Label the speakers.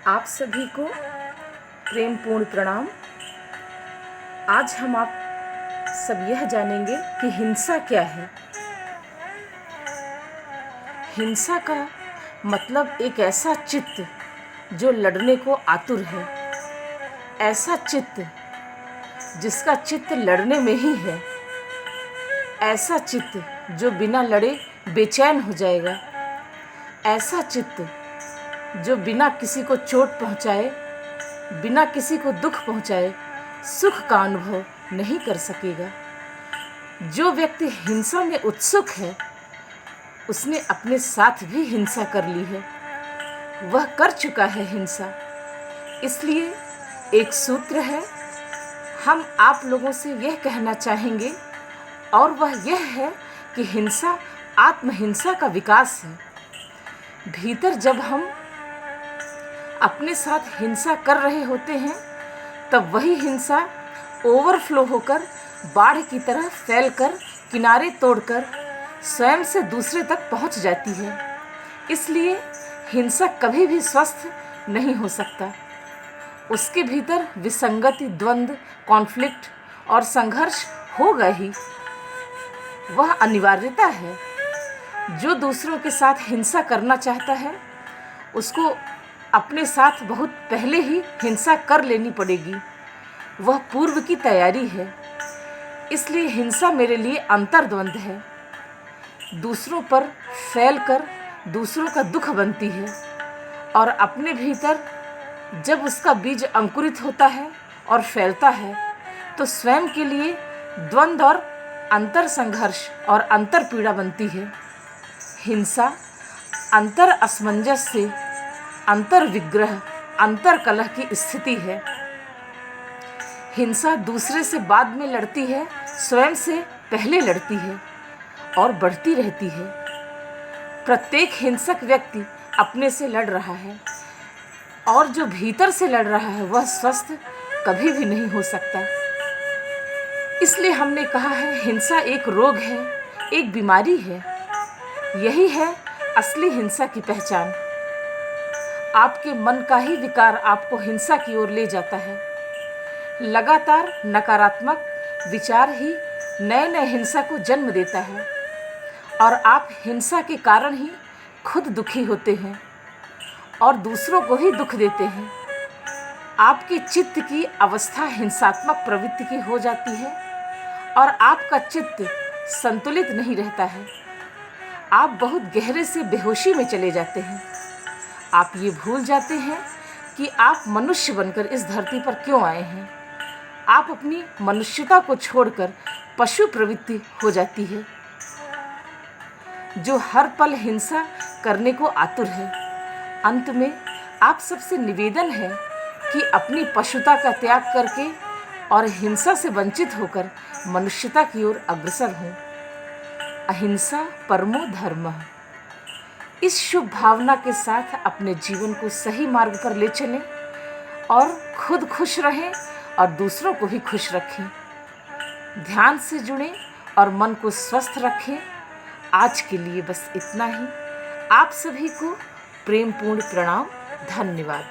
Speaker 1: आप सभी को प्रेम पूर्ण प्रणाम। आज हम आप सब यह जानेंगे कि हिंसा क्या है। हिंसा का मतलब एक ऐसा चित्त जो लड़ने को आतुर है, ऐसा चित्त जिसका चित्त लड़ने में ही है, ऐसा चित्त जो बिना लड़े बेचैन हो जाएगा, ऐसा चित्त जो बिना किसी को चोट पहुंचाए, बिना किसी को दुख पहुंचाए सुख का अनुभव नहीं कर सकेगा। जो व्यक्ति हिंसा में उत्सुक है उसने अपने साथ भी हिंसा कर ली है, वह कर चुका है हिंसा। इसलिए एक सूत्र है, हम आप लोगों से यह कहना चाहेंगे और वह यह है कि हिंसा आत्महिंसा का विकास है। भीतर जब हम अपने साथ हिंसा कर रहे होते हैं तब वही हिंसा ओवरफ्लो होकर बाढ़ की तरह फैलकर किनारे तोड़कर स्वयं से दूसरे तक पहुंच जाती है। इसलिए हिंसा कभी भी स्वस्थ नहीं हो सकता। उसके भीतर विसंगति, द्वंद्व, कॉन्फ्लिक्ट और संघर्ष होगा ही, वह अनिवार्यता है। जो दूसरों के साथ हिंसा करना चाहता है उसको अपने साथ बहुत पहले ही हिंसा कर लेनी पड़ेगी, वह पूर्व की तैयारी है। इसलिए हिंसा मेरे लिए अंतर्द्वंद है, दूसरों पर फैलकर दूसरों का दुख बनती है और अपने भीतर जब उसका बीज अंकुरित होता है और फैलता है तो स्वयं के लिए द्वंद्व और अंतर संघर्ष और अंतर पीड़ा बनती है। हिंसा अंतर असमंजस से अंतर विग्रह, अंतर कलह की स्थिति है। हिंसा दूसरे से बाद में लड़ती है, स्वयं से पहले लड़ती है और बढ़ती रहती है। प्रत्येक हिंसक व्यक्ति अपने से लड़ रहा है और जो भीतर से लड़ रहा है वह स्वस्थ कभी भी नहीं हो सकता। इसलिए हमने कहा है हिंसा एक रोग है, एक बीमारी है। यही है असली हिंसा की पहचान। आपके मन का ही विकार आपको हिंसा की ओर ले जाता है। लगातार नकारात्मक विचार ही नए नए हिंसा को जन्म देता है और आप हिंसा के कारण ही खुद दुखी होते हैं और दूसरों को ही दुख देते हैं। आपके चित्त की अवस्था हिंसात्मक प्रवृत्ति की हो जाती है और आपका चित्त संतुलित नहीं रहता है। आप बहुत गहरे से बेहोशी में चले जाते हैं। आप ये भूल जाते हैं कि आप मनुष्य बनकर इस धरती पर क्यों आए हैं। आप अपनी मनुष्यता को छोड़कर पशु प्रवृत्ति हो जाती है जो हर पल हिंसा करने को आतुर है। अंत में आप सबसे निवेदन है कि अपनी पशुता का त्याग करके और हिंसा से वंचित होकर मनुष्यता की ओर अग्रसर हों। अहिंसा परमो धर्मः। इस शुभ भावना के साथ अपने जीवन को सही मार्ग पर ले चलें और खुद खुश रहें और दूसरों को भी खुश रखें। ध्यान से जुड़ें और मन को स्वस्थ रखें। आज के लिए बस इतना ही। आप सभी को प्रेम पूर्ण प्रणाम। धन्यवाद।